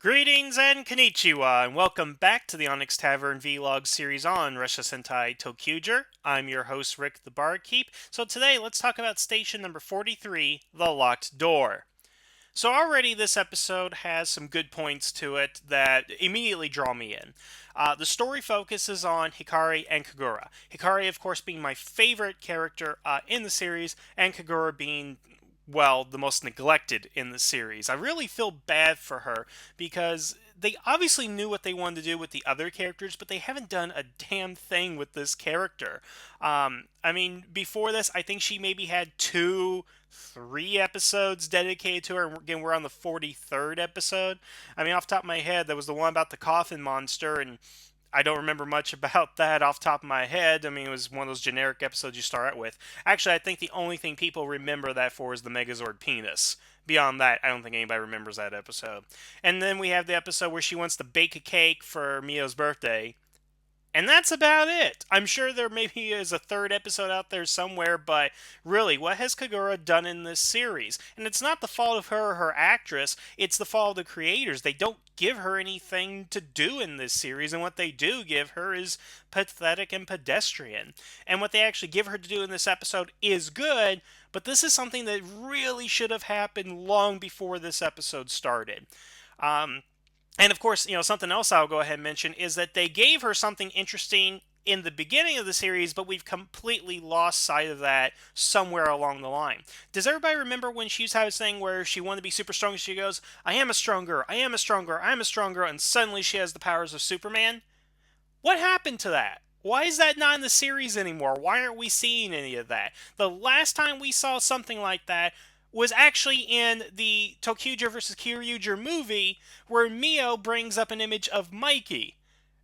Greetings and konnichiwa, and welcome back to the Onyx Tavern Vlog series on Russia Sentai ToQger. I'm your host, Rick the Barkeep. So today, let's talk about station number 43, The Locked Door. So already this episode has some good points to it that immediately draw me in. The story focuses on Hikari and Kagura. Hikari, of course, being my favorite character in the series, and Kagura being, well, the most neglected in the series. I really feel bad for her because they obviously knew what they wanted to do with the other characters, but they haven't done a damn thing with this character. Before this, I think she maybe had three episodes dedicated to her. And again, we're on the 43rd episode. Off the top of my head, there was the one about the coffin monster, and I don't remember much about that off the top of my head. It was one of those generic episodes you start out with. Actually, I think the only thing people remember that for is the Megazord penis. Beyond that, I don't think anybody remembers that episode. And then we have the episode where she wants to bake a cake for Mio's birthday, and that's about it. I'm sure there maybe is a third episode out there somewhere, but really, what has Kagura done in this series? And it's not the fault of her or her actress, it's the fault of the creators. They don't give her anything to do in this series, and what they do give her is pathetic and pedestrian. And what they actually give her to do in this episode is good, but this is something that really should have happened long before this episode started. And of course, something else I'll go ahead and mention is that they gave her something interesting in the beginning of the series, but we've completely lost sight of that somewhere along the line. Does everybody remember when she had this thing where she wanted to be super strong? She goes, I am a stronger, I am a stronger, I am a stronger, and suddenly she has the powers of Superman? What happened to that? Why is that not in the series anymore? Why aren't we seeing any of that? The last time we saw something like that was actually in the ToQger vs. Kyoryuger movie, where Mio brings up an image of Mikey.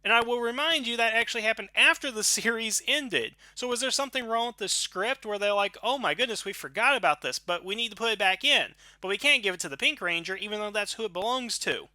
And I will remind you that actually happened after the series ended. So was there something wrong with the script where they're like, oh my goodness, we forgot about this, but we need to put it back in. But we can't give it to the Pink Ranger, even though that's who it belongs to.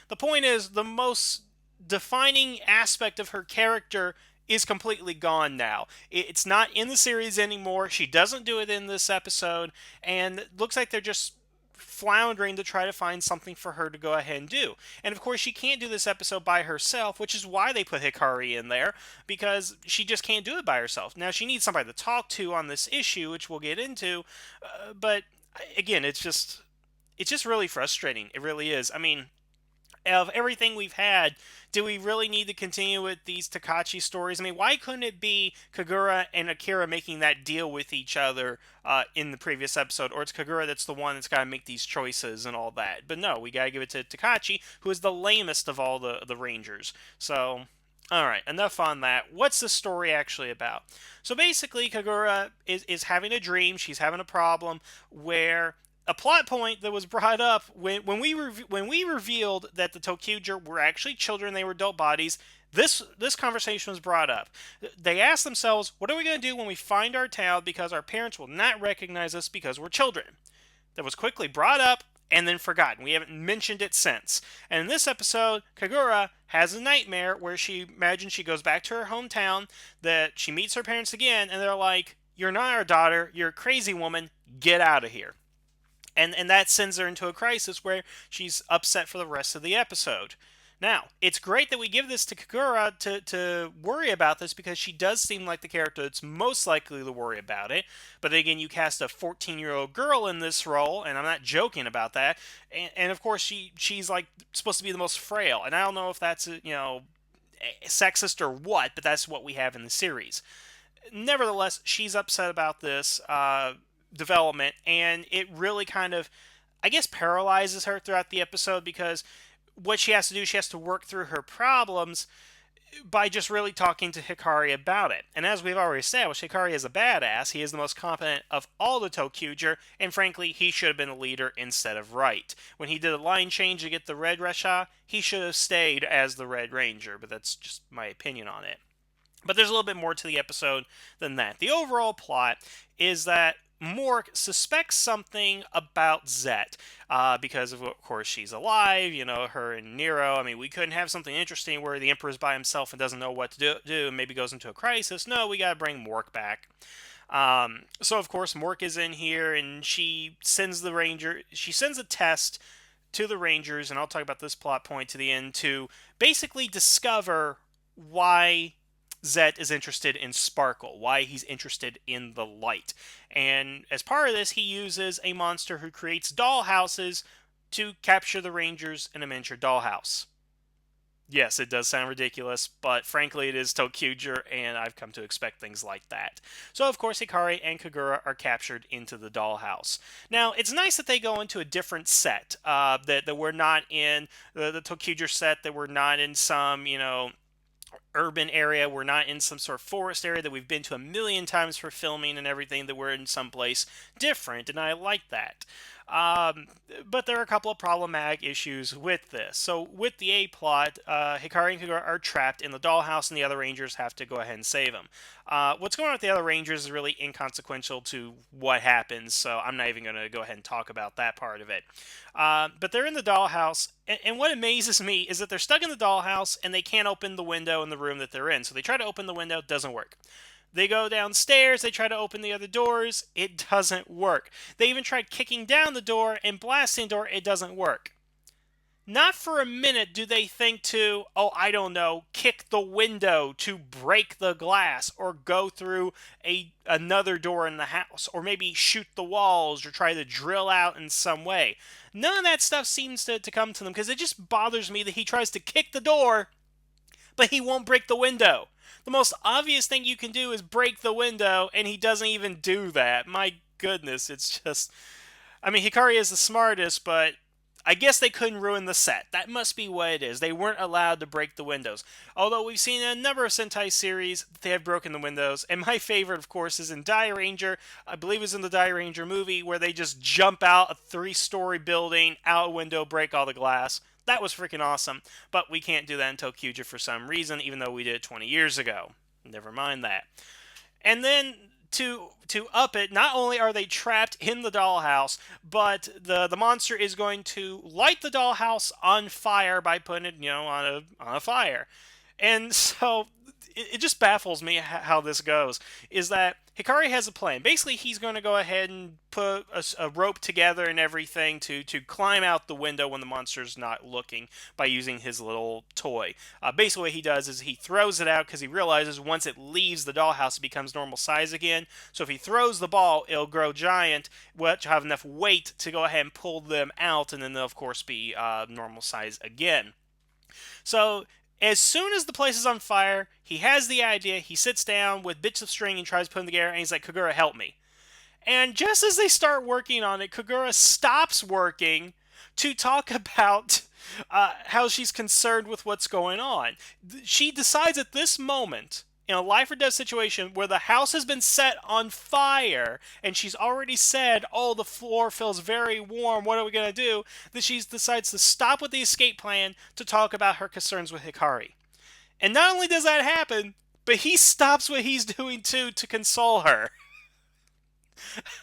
The point is, the most defining aspect of her character is completely gone now. It's not in the series anymore. She doesn't do it in this episode, and it looks like they're just floundering to try to find something for her to go ahead and do. And of course, she can't do this episode by herself, which is why they put Hikari in there, because she just can't do it by herself. Now, she needs somebody to talk to on this issue, which we'll get into, but again, it's just really frustrating. It really is. Of everything we've had, do we really need to continue with these Takachi stories? Why couldn't it be Kagura and Akira making that deal with each other in the previous episode? Or it's Kagura that's the one that's got to make these choices and all that. But no, we got to give it to Takachi, who is the lamest of all the Rangers. So, alright, enough on that. What's the story actually about? So basically, Kagura is having a dream. She's having a problem where a plot point that was brought up when we revealed that the ToQger were actually children, they were adult bodies. This conversation was brought up. They asked themselves, "What are we going to do when we find our child because our parents will not recognize us because we're children?" That was quickly brought up and then forgotten. We haven't mentioned it since. And in this episode, Kagura has a nightmare where she imagines she goes back to her hometown, that she meets her parents again, and they're like, "You're not our daughter. You're a crazy woman. Get out of here." And that sends her into a crisis where she's upset for the rest of the episode. Now, it's great that we give this to Kagura to worry about this, because she does seem like the character that's most likely to worry about it. But then again, you cast a 14-year-old girl in this role, and I'm not joking about that. And of course, she's like supposed to be the most frail. And I don't know if that's, sexist or what, but that's what we have in the series. Nevertheless, she's upset about this development, and it really kind of, I guess, paralyzes her throughout the episode, because what she has to do, she has to work through her problems by just really talking to Hikari about it. And as we've already established, Hikari is a badass. He is the most competent of all the ToQger, and frankly, he should have been a leader instead of Right. When he did a line change to get the Red Resha, he should have stayed as the Red Ranger, but that's just my opinion on it. But there's a little bit more to the episode than that. The overall plot is that Mork suspects something about Zet, because of course she's alive, her and Nero. We couldn't have something interesting where the Emperor's by himself and doesn't know what to do and maybe goes into a crisis. No, we gotta bring Mork back. So of course Mork is in here, and she sends a test to the Rangers, and I'll talk about this plot point to the end, to basically discover why Zet is interested in Sparkle, why he's interested in the light. And as part of this, he uses a monster who creates dollhouses to capture the Rangers in a miniature dollhouse. Yes, it does sound ridiculous, but frankly, it is ToQger, and I've come to expect things like that. So, of course, Hikari and Kagura are captured into the dollhouse. Now, it's nice that they go into a different set, that we're not in the ToQger set, that we're not in some, urban area. We're not in some sort of forest area that we've been to a million times for filming and everything, that we're in someplace different, and I like that. Um, but there are a couple of problematic issues with this. So, with the A plot, Hikari and Kagura are trapped in the dollhouse, and the other Rangers have to go ahead and save them. What's going on with the other Rangers is really inconsequential to what happens, so I'm not even going to go ahead and talk about that part of it. But they're in the dollhouse, and what amazes me is that they're stuck in the dollhouse and they can't open the window in the room that they're in. So they try to open the window, it doesn't work. They go downstairs, they try to open the other doors, it doesn't work. They even tried kicking down the door and blasting the door, it doesn't work. Not for a minute do they think to, oh, I don't know, kick the window to break the glass, or go through another door in the house, or maybe shoot the walls, or try to drill out in some way. None of that stuff seems to come to them, because it just bothers me that he tries to kick the door, but he won't break the window. The most obvious thing you can do is break the window, and he doesn't even do that. My goodness, it's just... I mean, Hikari is the smartest, but I guess they couldn't ruin the set. That must be what it is. They weren't allowed to break the windows. Although we've seen a number of Sentai series, they have broken the windows. And my favorite, of course, is in Die Ranger. I believe it's in the Die Ranger movie, where they just jump out a 3-story building, out a window, break all the glass. That was freaking awesome. But we can't do that in ToQger for some reason, even though we did it 20 years ago. Never mind that. And then to up it, not only are they trapped in the dollhouse, but the monster is going to light the dollhouse on fire by putting it, on a fire. And so it just baffles me how this goes. Is that Hikari has a plan. Basically, he's going to go ahead and put a rope together and everything to climb out the window when the monster's not looking, by using his little toy. Basically, what he does is he throws it out, because he realizes once it leaves the dollhouse, it becomes normal size again. So if he throws the ball, it'll grow giant, which will have enough weight to go ahead and pull them out, and then they'll, of course, be normal size again. So as soon as the place is on fire, he has the idea. He sits down with bits of string and tries to put them together, and he's like, Kagura, help me. And just as they start working on it, Kagura stops working to talk about how she's concerned with what's going on. She decides at this moment, in a life or death situation where the house has been set on fire, and she's already said, oh, the floor feels very warm, what are we going to do? That she decides to stop with the escape plan to talk about her concerns with Hikari. And not only does that happen, but he stops what he's doing too to console her.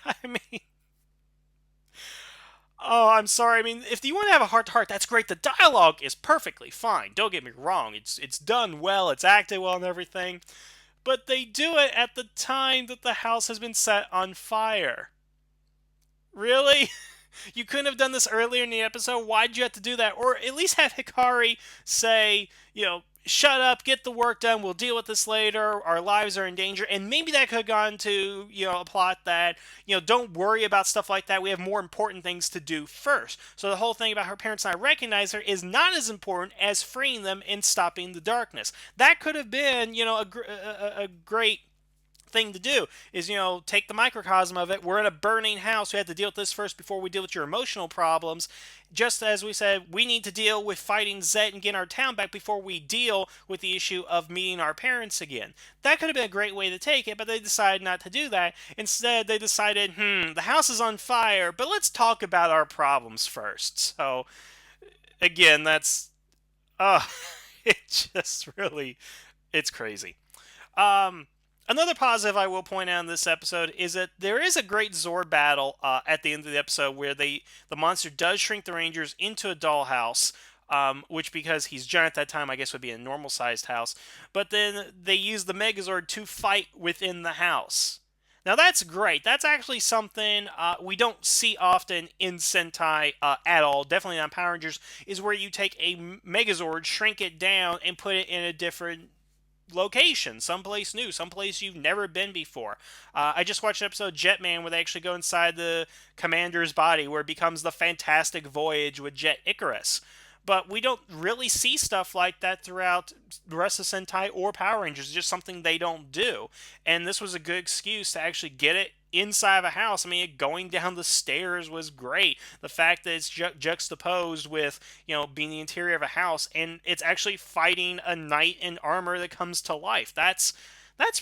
I mean... Oh, I'm sorry. I mean, if you want to have a heart-to-heart, that's great. The dialogue is perfectly fine. Don't get me wrong. It's done well. It's acted well and everything. But they do it at the time that the house has been set on fire. Really? You couldn't have done this earlier in the episode? Why'd you have to do that? Or at least have Hikari say, shut up, get the work done, we'll deal with this later, our lives are in danger. And maybe that could have gone to, a plot that, don't worry about stuff like that, we have more important things to do first. So the whole thing about her parents not recognize her is not as important as freeing them and stopping the darkness. That could have been, a great thing to do, is, take the microcosm of it. We're in a burning house. We have to deal with this first before we deal with your emotional problems. Just as we said, we need to deal with fighting Zet and getting our town back before we deal with the issue of meeting our parents again. That could have been a great way to take it, but they decided not to do that. Instead, they decided, the house is on fire, but let's talk about our problems first. So, again, that's... it just really... It's crazy. Another positive I will point out in this episode is that there is a great Zord battle at the end of the episode, where the monster does shrink the Rangers into a dollhouse, which, because he's giant at that time, I guess would be a normal-sized house. But then they use the Megazord to fight within the house. Now that's great. That's actually something we don't see often in Sentai at all. Definitely not Power Rangers. Is where you take a Megazord, shrink it down, and put it in a different location, someplace new, someplace you've never been before. I just watched an episode of Jetman where they actually go inside the commander's body, where it becomes the Fantastic Voyage with Jet Icarus. But we don't really see stuff like that throughout the rest of Sentai or Power Rangers. It's just something they don't do. And this was a good excuse to actually get it inside of a house. I mean, going down the stairs was great. The fact that it's juxtaposed with, being the interior of a house, and it's actually fighting a knight in armor that comes to life. That's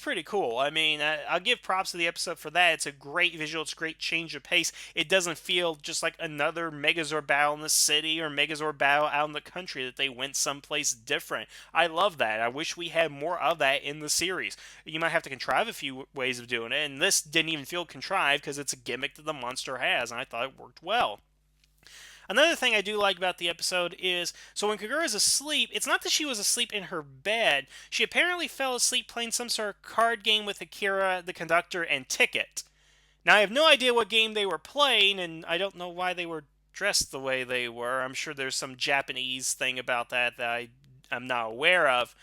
pretty cool. I mean, I'll give props to the episode for that. It's a great visual. It's a great change of pace. It doesn't feel just like another Megazord battle in the city or Megazord battle out in the country, that they went someplace different. I love that. I wish we had more of that in the series. You might have to contrive a few ways of doing it, and this didn't even feel contrived because it's a gimmick that the monster has, and I thought it worked well. Another thing I do like about the episode is, so when Kagura's asleep, it's not that she was asleep in her bed. She apparently fell asleep playing some sort of card game with Akira, the conductor, and Ticket. Now, I have no idea what game they were playing, and I don't know why they were dressed the way they were. I'm sure there's some Japanese thing about that I'm not aware of.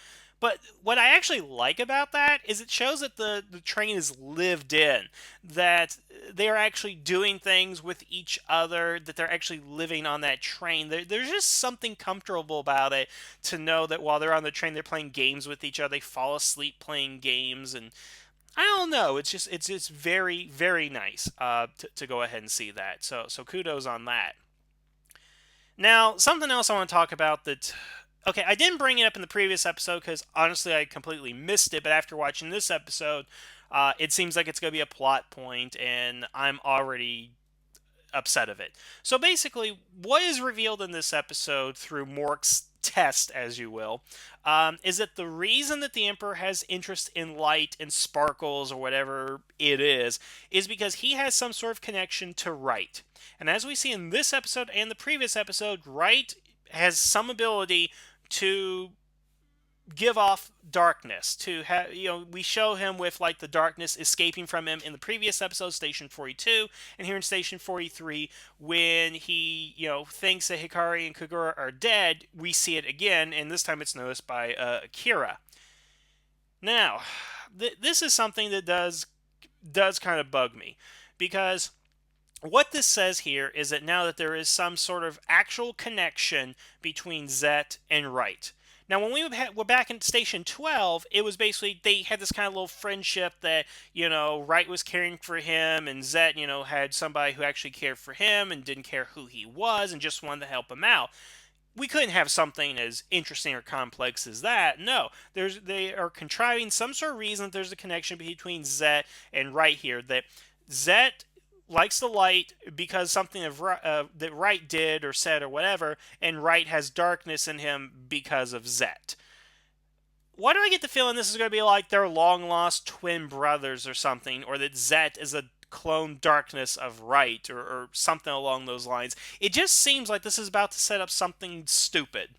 But what I actually like about that is it shows that the train is lived in, that they're actually doing things with each other, that they're actually living on that train. There's just something comfortable about it, to know that while they're on the train, they're playing games with each other. They fall asleep playing games, and I don't know. It's very very nice to go ahead and see that. So kudos on that. Now, something else I want to talk about that. Okay, I didn't bring it up in the previous episode because honestly I completely missed it. But after watching this episode, it seems like it's going to be a plot point, and I'm already upset of it. So basically, what is revealed in this episode through Mork's test, as you will, is that the reason that the Emperor has interest in light and sparkles or whatever it is because he has some sort of connection to Right. And as we see in this episode and the previous episode, Right has some ability to give off darkness, to have, we show him with like the darkness escaping from him in the previous episode, Station 42, and here in Station 43, when he thinks that Hikari and Kagura are dead, we see it again, and this time it's noticed by Akira. Now, this is something that does kind of bug me, because what this says here is that now that there is some sort of actual connection between Zet and Right. Now, when we were back in Station 12, it was basically they had this kind of little friendship that, Right was caring for him, and Zet, had somebody who actually cared for him and didn't care who he was and just wanted to help him out. We couldn't have something as interesting or complex as that. No, they are contriving some sort of reason that there's a connection between Zet and Right here. That Zet likes the light because something that Right did or said or whatever, and Right has darkness in him because of Zet. Why do I get the feeling this is going to be like their long lost twin brothers or something, or that Zet is a clone darkness of Right, or something along those lines? It just seems like this is about to set up something stupid.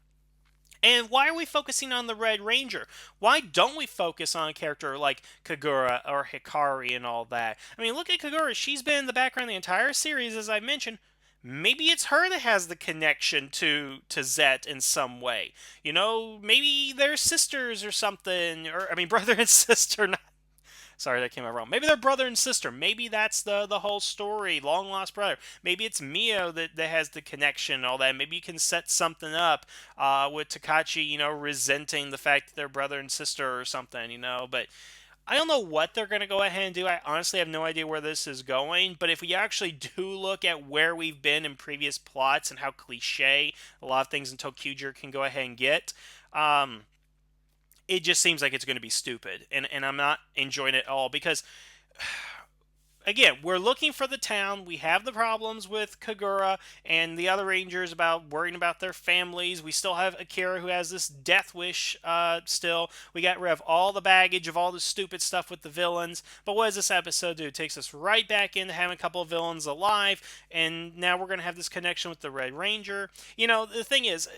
And why are we focusing on the Red Ranger? Why don't we focus on a character like Kagura or Hikari and all that? I mean, look at Kagura. She's been in the background the entire series, as I mentioned. Maybe it's her that has the connection to Zet in some way. Maybe they're sisters or something. Or, I mean, brother and sister, not. Sorry, that came out wrong. Maybe they're brother and sister. Maybe that's the whole story. Long lost brother. Maybe it's Mio that has the connection and all that. Maybe you can set something up with Takachi, resenting the fact that they're brother and sister or something. But I don't know what they're going to go ahead and do. I honestly have no idea where this is going. But if we actually do look at where we've been in previous plots and how cliche a lot of things in ToQger can go ahead and get, it just seems like it's going to be stupid, and I'm not enjoying it at all because again, we're looking for the town. We have the problems with Kagura and the other Rangers about worrying about their families. We still have Akira who has this death wish still. We got rid of all the baggage of all the stupid stuff with the villains. But what does this episode do? It takes us right back into having a couple of villains alive, and now we're going to have this connection with the Red Ranger. The thing is,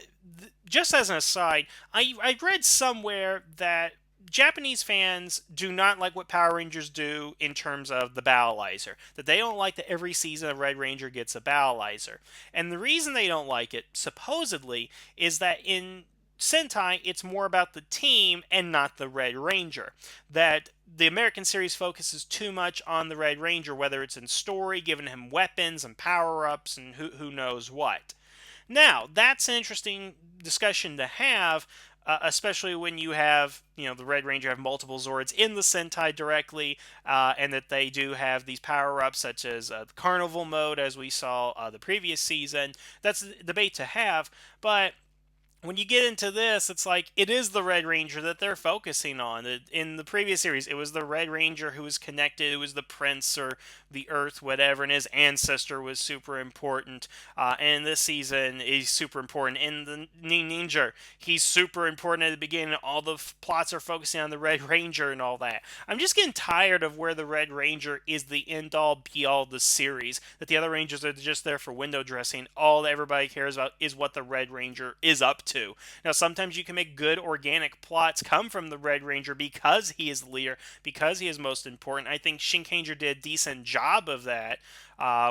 just as an aside, I read somewhere that Japanese fans do not like what Power Rangers do in terms of the Battleizer. That they don't like that every season a Red Ranger gets a Battleizer. And the reason they don't like it, supposedly, is that in Sentai, it's more about the team and not the Red Ranger. That the American series focuses too much on the Red Ranger, whether it's in story, giving him weapons and power ups and who knows what. Now, that's an interesting discussion to have, especially when you have, the Red Ranger have multiple Zords in the Sentai directly, and that they do have these power-ups such as the Carnival mode, as we saw the previous season. That's a debate to have, but when you get into this, it's like it is the Red Ranger that they're focusing on. In the previous series, it was the Red Ranger who was connected. It was the Prince or the Earth, whatever, and his ancestor was super important. And this season, he's super important. In the Ninja, he's super important at the beginning. All the plots are focusing on the Red Ranger and all that. I'm just getting tired of where the Red Ranger is the end-all, be-all of the series. That the other Rangers are just there for window dressing. All that everybody cares about is what the Red Ranger is up to. Now, sometimes you can make good organic plots come from the Red Ranger because he is the leader, because he is most important. I think Shinkanger did a decent job of that,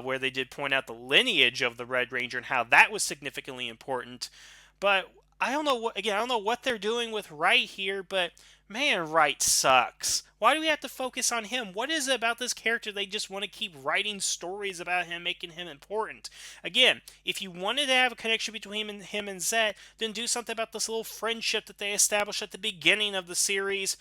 where they did point out the lineage of the Red Ranger and how that was significantly important. But I don't know I don't know what they're doing with Wright here, but man, Wright sucks. Why do we have to focus on him? What is it about this character they just want to keep writing stories about him, making him important? Again, if you wanted to have a connection between him and Zet, then do something about this little friendship that they established at the beginning of the series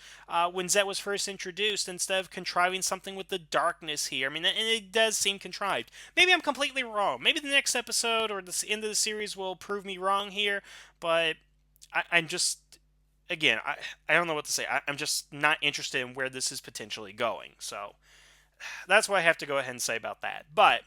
when Zet was first introduced, instead of contriving something with the darkness here. I mean, and it does seem contrived. Maybe I'm completely wrong. Maybe the next episode or the end of the series will prove me wrong here, but I'm just again, I don't know what to say. I'm just not interested in where this is potentially going. So that's what I have to go ahead and say about that. But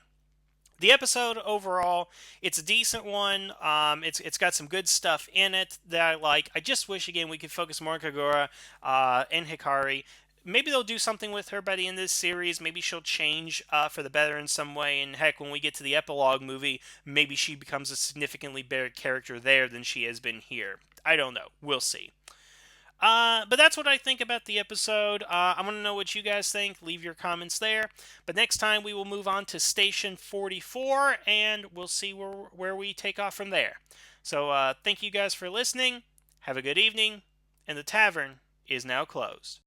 the episode overall, it's a decent one. It's got some good stuff in it that I like. I just wish again we could focus more on Kagura and Hikari. Maybe they'll do something with her by the end of this series. Maybe she'll change for the better in some way. And heck, when we get to the epilogue movie, maybe she becomes a significantly better character there than she has been here. I don't know. We'll see. But that's what I think about the episode. I want to know what you guys think. Leave your comments there. But next time we will move on to Station 44, and we'll see where we take off from there. So thank you guys for listening. Have a good evening, and the tavern is now closed.